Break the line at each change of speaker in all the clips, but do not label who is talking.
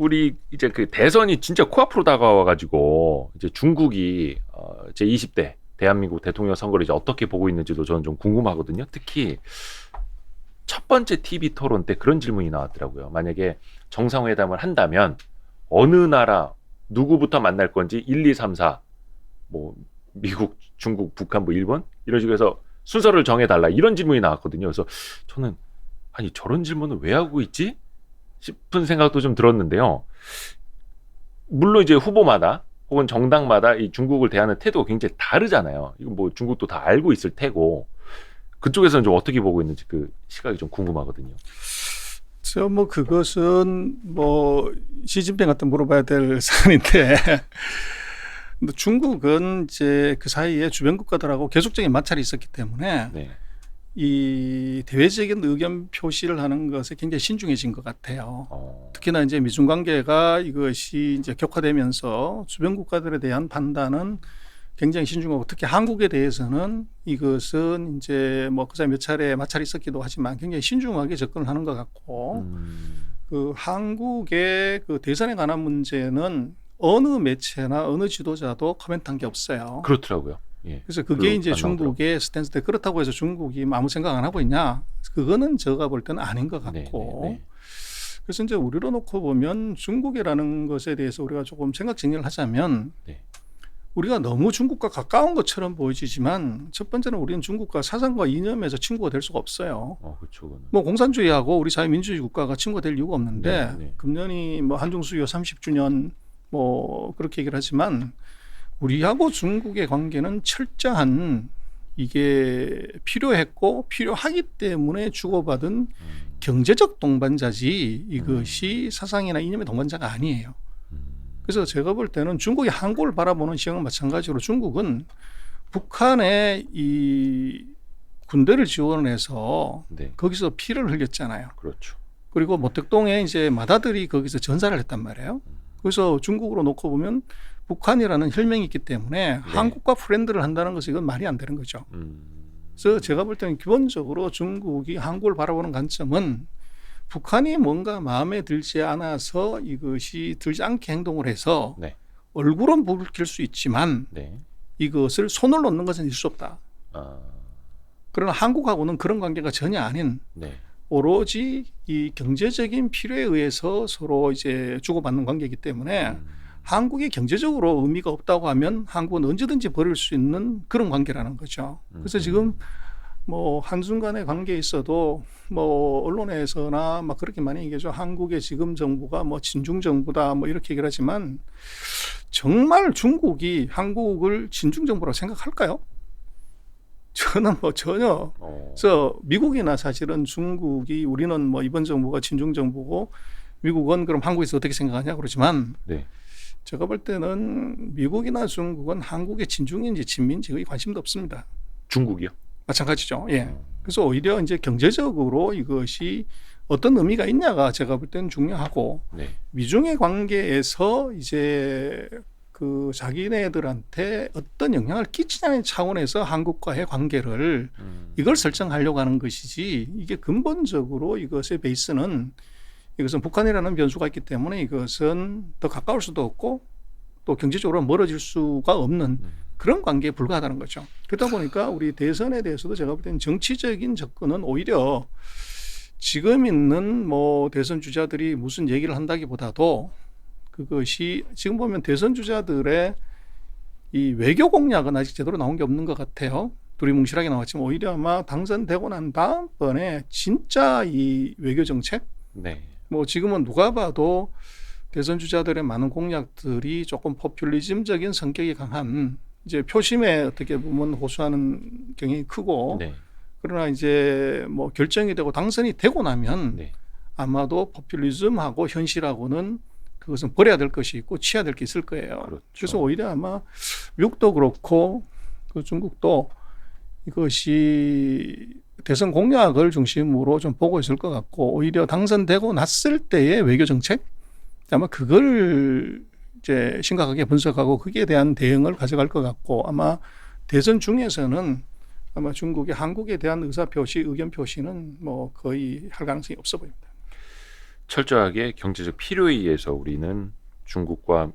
우리 이제 그 대선이 진짜 코앞으로 다가와가지고 이제 중국이 제 20대 대한민국 대통령 선거를 이제 어떻게 보고 있는지도 저는 좀 궁금하거든요. 특히 첫 번째 TV 토론 때 그런 질문이 나왔더라고요. 만약에 정상회담을 한다면 어느 나라 누구부터 만날 건지 1, 2, 3, 4 뭐 미국, 중국, 북한, 뭐 일본 이런 식으로 해서 순서를 정해달라 이런 질문이 나왔거든요. 그래서 저는 아니 저런 질문을 왜 하고 있지? 싶은 생각도 좀 들었는데요. 물론 이제 후보마다 혹은 정당마다 이 중국을 대하는 태도가 굉장히 다르잖아요. 이건 뭐 중국도 다 알고 있을 테고 그쪽에서는 좀 어떻게 보고 있는지 그 시각이 좀 궁금하거든요.
저 뭐 그것은 뭐 시진핑한테 물어봐야 될 사안인데 중국은 이제 그 사이에 주변 국가들하고 계속적인 마찰이 있었기 때문에
네.
이 대외적인 의견 표시를 하는 것에 굉장히 신중해진 것 같아요. 특히나 이제 미중 관계가 이것이 이제 격화되면서 주변 국가들에 대한 판단은 굉장히 신중하고 특히 한국에 대해서는 이것은 이제 뭐 그 사이 몇 차례 마찰이 있었기도 하지만 굉장히 신중하게 접근을 하는 것 같고 그 한국의 그 대선에 관한 문제는 어느 매체나 어느 지도자도 코멘트한 게 없어요.
그렇더라고요. 예.
그래서 그게 이제 중국의 스탠스인데 그렇다고 해서 중국이 아무 생각 안 하고 있냐? 그거는 제가 볼 때는 아닌 것 같고.
네.
그래서 이제 우리로 놓고 보면 중국이라는 것에 대해서 우리가 조금 생각 정리를 하자면
네.
우리가 너무 중국과 가까운 것처럼 보여지지만 첫 번째는 우리는 중국과 사상과 이념에서 친구가 될 수가 없어요.
그렇죠.
뭐 공산주의하고 우리 사회민주주의 국가가 친구가 될 이유가 없는데
네.
금년이 뭐 한중수요 30주년 뭐 그렇게 얘기를 하지만 우리하고 중국의 관계는 철저한 이게 필요했고 필요하기 때문에 주고받은 경제적 동반자지 이것이 사상이나 이념의 동반자가 아니에요. 그래서 제가 볼 때는 중국이 한국을 바라보는 시각은 마찬가지로 중국은 북한의 이 군대를 지원해서
네.
거기서 피를 흘렸잖아요.
그렇죠.
그리고 모택동에 이제 마다들이 거기서 전사를 했단 말이에요. 그래서 중국으로 놓고 보면 북한이라는 혈맹이 있기 때문에 한국과 프렌드를 한다는 것은 이건 말이 안 되는 거죠. 그래서 제가 볼 때는 기본적으로 중국이 한국을 바라보는 관점은 북한이 뭔가 마음에 들지 않아서 이것이 들지 않게 행동을 해서 얼굴은 붉힐 수 있지만 이것을 손을 놓는 것은 있을 수 없다. 그러나 한국하고는 그런 관계가 전혀 아닌 오로지 이 경제적인 필요에 의해서 서로 이제 주고받는 관계이기 때문에 한국이 경제적으로 의미가 없다고 하면 한국은 언제든지 버릴 수 있는 그런 관계라는 거죠. 그래서 지금 뭐 한순간의 관계에 있어도 뭐 언론에서나 막 그렇게 많이 얘기하죠. 한국의 지금 정부가 뭐 친중 정부다 뭐 이렇게 얘기를 하지만 정말 중국이 한국을 친중 정부라고 생각할까요? 저는 뭐 전혀. 그래서 미국이나 사실은 중국이 우리는 뭐 이번 정부가 친중 정부고 미국은 그럼 한국에서 어떻게 생각하냐 그러지만 제가 볼 때는 미국이나 중국은 한국의 친중인지 친미인지 거의 관심도 없습니다.
중국이요?
마찬가지죠. 예. 그래서 오히려 이제 경제적으로 이것이 어떤 의미가 있냐가 제가 볼 때는 중요하고 미중의 관계에서 이제 그 자기네들한테 어떤 영향을 끼치냐는 차원에서 한국과의 관계를 이걸 설정하려고 하는 것이지 이게 근본적으로 이것의 베이스는 이것은 북한이라는 변수가 있기 때문에 이것은 더 가까울 수도 없고 또 경제적으로 멀어질 수가 없는 그런 관계에 불과하다는 거죠. 그러다 보니까 우리 대선에 대해서도 제가 볼 때는 정치적인 접근은 오히려 지금 있는 뭐 대선 주자들이 무슨 얘기를 한다기보다도 그것이 지금 보면 대선 주자들의 이 외교 공약은 아직 제대로 나온 게 없는 것 같아요. 두리뭉실하게 나왔지만 오히려 아마 당선되고 난 다음번에 진짜 이 외교 정책 뭐 지금은 누가 봐도 대선 주자들의 많은 공약들이 조금 포퓰리즘적인 성격이 강한 이제 표심에 어떻게 보면 호소하는 경향이 크고 그러나 이제 뭐 결정이 되고 당선이 되고 나면 아마도 포퓰리즘하고 현실하고는 그것은 버려야 될 것이 있고 취해야 될 게 있을 거예요. 그래서 오히려 아마 미국도 그렇고 그 중국도 이것이 대선 공약을 중심으로 좀 보고 있을 것 같고 오히려 당선되고 났을 때의 외교 정책 아마 그걸 이제 심각하게 분석하고 거기에 대한 대응을 가져갈 것 같고 아마 대선 중에서는 아마 중국이 한국에 대한 의사 표시, 의견 표시는 뭐 거의 할 가능성이 없어 보입니다.
철저하게 경제적 필요에 의해서 우리는 중국과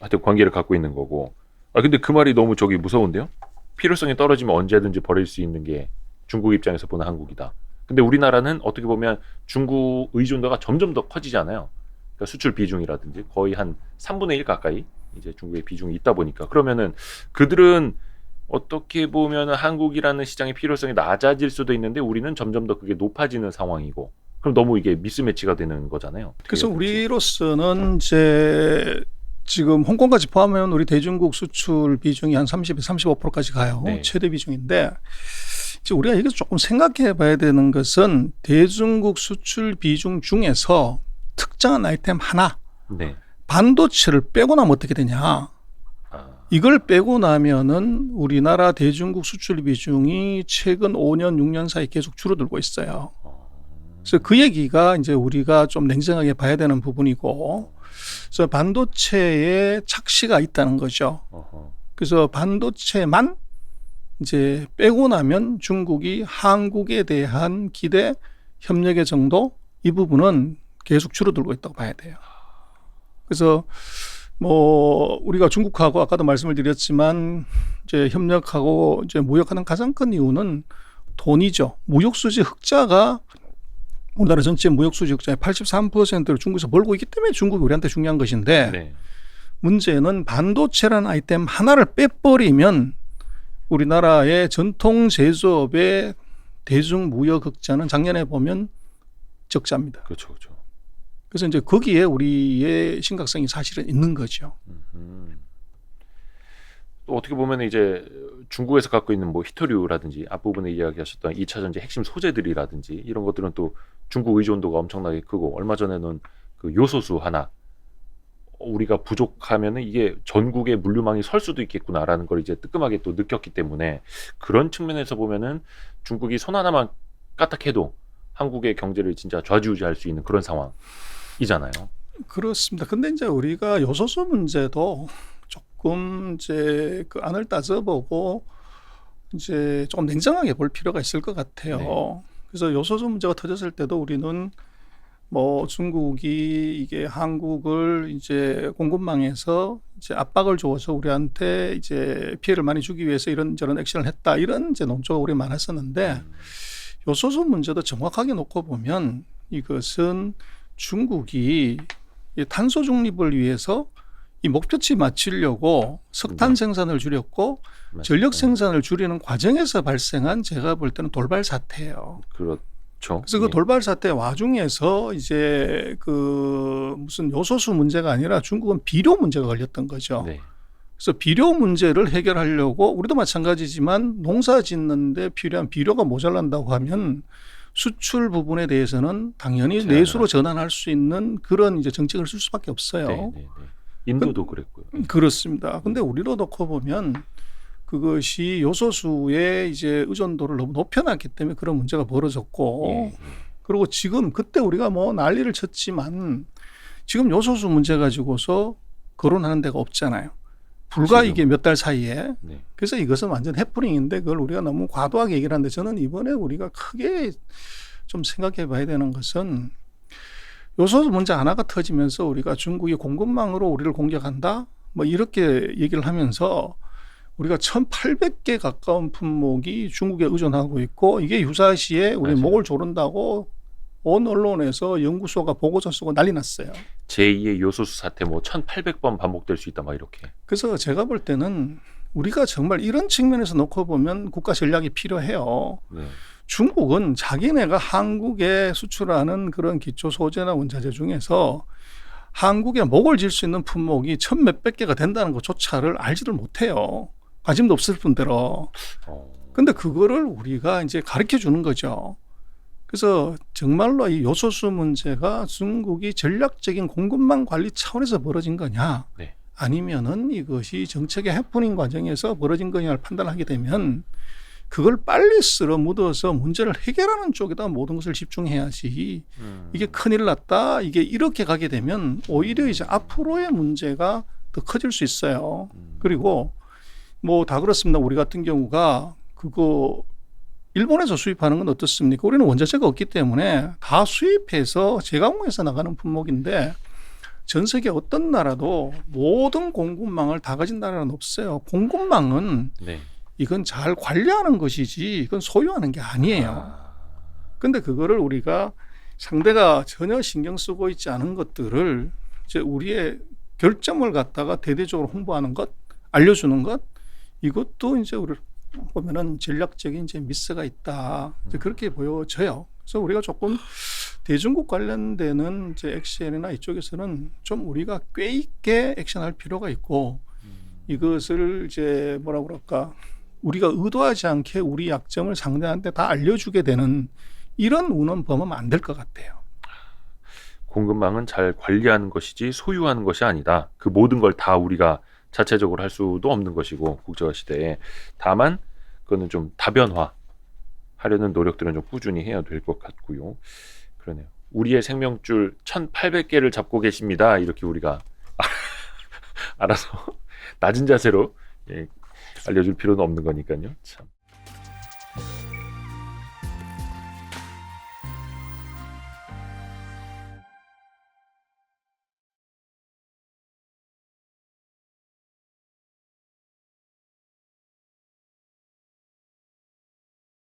하여튼 관계를 갖고 있는 거고. 근데 그 말이 너무 저기 무서운데요? 필요성이 떨어지면 언제든지 버릴 수 있는 게 중국 입장에서 보는 한국이다. 근데 우리나라는 어떻게 보면 중국 의존도가 점점 더 커지잖아요. 그러니까 수출 비중이라든지 거의 한 3분의 1 가까이 이제 중국의 비중이 있다 보니까, 그러면은 그들은 어떻게 보면 한국이라는 시장의 필요성이 낮아질 수도 있는데 우리는 점점 더 그게 높아지는 상황이고, 그럼 너무 이게 미스매치가 되는 거잖아요.
그래서 우리로서는 이제 지금 홍콩까지 포함하면 우리 대중국 수출 비중이 한 30에서 35%까지 가요.
네.
최대 비중인데 이제 우리가 여기서 조금 생각해 봐야 되는 것은 대중국 수출 비중 중에서 특정한 아이템 하나,
네.
반도체를 빼고 나면 어떻게 되냐. 이걸 빼고 나면은 우리나라 대중국 수출 비중이 최근 5년, 6년 사이 계속 줄어들고 있어요. 그래서 그 얘기가 이제 우리가 좀 냉정하게 봐야 되는 부분이고, 그래서 반도체에 착시가 있다는 거죠. 그래서 반도체만 이제 빼고 나면 중국이 한국에 대한 기대, 협력의 정도, 이 부분은 계속 줄어들고 있다고 봐야 돼요. 그래서 뭐 우리가 중국하고 아까도 말씀을 드렸지만 이제 협력하고 이제 무역하는 가장 큰 이유는 돈이죠. 무역수지 흑자가 우리나라 전체 무역수지 흑자의 83%를 중국에서 벌고 있기 때문에 중국이 우리한테 중요한 것인데,
네.
문제는 반도체라는 아이템 하나를 빼버리면 우리나라의 전통 제조업의 대중 무역 흑자는 작년에 보면 적자입니다.
그렇죠, 그렇죠.
그래서 이제 거기에 우리의 심각성이 사실은 있는 거죠.
또 어떻게 보면 이제 중국에서 갖고 있는 뭐 히토류라든지 앞부분에 이야기하셨던 2차 전지 핵심 소재들이라든지 이런 것들은 또 중국 의존도가 엄청나게 크고, 얼마 전에는 그 요소수 하나 우리가 부족하면은 이게 전국의 물류망이 설 수도 있겠구나라는 걸 이제 뜨끔하게 또 느꼈기 때문에, 그런 측면에서 보면은 중국이 손 하나만 까딱해도 한국의 경제를 진짜 좌지우지할 수 있는 그런 상황이잖아요.
그렇습니다. 근데 이제 우리가 요소수 문제도 조금 이제 그 안을 따져보고 이제 조금 냉정하게 볼 필요가 있을 것 같아요.
네.
그래서 요소수 문제가 터졌을 때도 우리는 뭐 중국이 이게 한국을 이제 공급망에서 이제 압박을 줘서 우리한테 이제 피해를 많이 주기 위해서 이런저런 액션을 했다, 이런 이제 논조가 우리 많았었는데, 요소수 문제도 정확하게 놓고 보면 이것은 중국이 이 탄소 중립을 위해서 이 목표치 맞추려고 석탄 생산을 줄였고 전력 생산을 줄이는 과정에서 발생한, 제가 볼 때는 돌발 사태예요.
그렇죠.
그래서 그 돌발 사태 와중에서 이제 그 무슨 요소수 문제가 아니라 중국은 비료 문제가 걸렸던 거죠.
네.
그래서 비료 문제를 해결하려고, 우리도 마찬가지지만 농사 짓는데 필요한 비료가 모자란다고 하면 수출 부분에 대해서는 당연히 내수로 전환할 수 있는 그런 이제 정책을 쓸 수밖에 없어요.
네, 네, 네. 인도도 그랬고요.
그렇습니다. 근데 우리로 놓고 보면 그것이 요소수의 이제 의존도를 너무 높여놨기 때문에 그런 문제가 벌어졌고, 그리고 지금 그때 우리가 뭐 난리를 쳤지만 지금 요소수 문제 가지고서 거론하는 데가 없잖아요. 불과
지금.
이게 몇 달 사이에.
네.
그래서 이것은 완전 해프닝인데 그걸 우리가 너무 과도하게 얘기를 하는데, 저는 이번에 우리가 크게 좀 생각해 봐야 되는 것은, 요소수 문제 하나가 터지면서 우리가 중국이 공급망으로 우리를 공격한다, 뭐 이렇게 얘기를 하면서 우리가 1,800개 가까운 품목이 중국에 의존하고 있고, 이게 유사시에 우리
맞아요.
목을 조른다고 온 언론에서 연구소가 보고서 쓰고 난리 났어요.
제2의 요소수 사태 뭐 1,800번 반복될 수 있다 막 이렇게.
그래서 제가 볼 때는 우리가 정말 이런 측면에서 놓고 보면 국가 전략이 필요해요.
네.
중국은 자기네가 한국에 수출하는 그런 기초 소재나 원자재 중에서 한국에 목을 질 수 있는 품목이 1,몇백 개가 된다는 것조차를 알지를 못해요. 관심도 없을 뿐더러. 근데 그거를 우리가 이제 가르쳐 주는 거죠. 그래서 정말로 이 요소수 문제가 중국이 전략적인 공급망 관리 차원에서 벌어진 거냐,
네.
아니면은 이것이 정책의 해프닝 과정에서 벌어진 거냐를 판단하게 되면 그걸 빨리 쓸어 묻어서 문제를 해결하는 쪽에다 모든 것을 집중해야지, 이게 큰일 났다, 이게 이렇게 가게 되면 오히려 이제 앞으로의 문제가 더 커질 수 있어요. 그리고 뭐 다 그렇습니다. 우리 같은 경우가 그거 일본에서 수입하는 건 어떻습니까? 우리는 원자재가 없기 때문에 다 수입해서 재가공해서 나가는 품목인데 전 세계 어떤 나라도 모든 공급망을 다 가진 나라는 없어요. 공급망은
네.
이건 잘 관리하는 것이지 이건 소유하는 게 아니에요. 근데 그거를 우리가 상대가 전혀 신경 쓰고 있지 않은 것들을 이제 우리의 결점을 갖다가 대대적으로 홍보하는 것, 알려주는 것, 이것도 이제 우리 보면은 전략적인 이제 미스가 있다. 이제 그렇게 보여져요. 그래서 우리가 조금 대중국 관련되는 이제 액션이나 이쪽에서는 좀 우리가 꽤 있게 액션할 필요가 있고 이것을 이제 뭐라고 그럴까 우리가 의도하지 않게 우리 약점을 상대한테 다 알려주게 되는 이런 운은 범하면 안 될 것 같아요.
공급망은 잘 관리하는 것이지 소유하는 것이 아니다. 그 모든 걸 다 우리가 자체적으로 할 수도 없는 것이고 국제화 시대에 다만 그거는 좀 다변화하려는 노력들은 좀 꾸준히 해야 될 것 같고요. 그러네요. 우리의 생명줄 1,800개를 잡고 계십니다. 이렇게 우리가 알아서 낮은 자세로 알려줄 필요는 없는 거니까요. 참.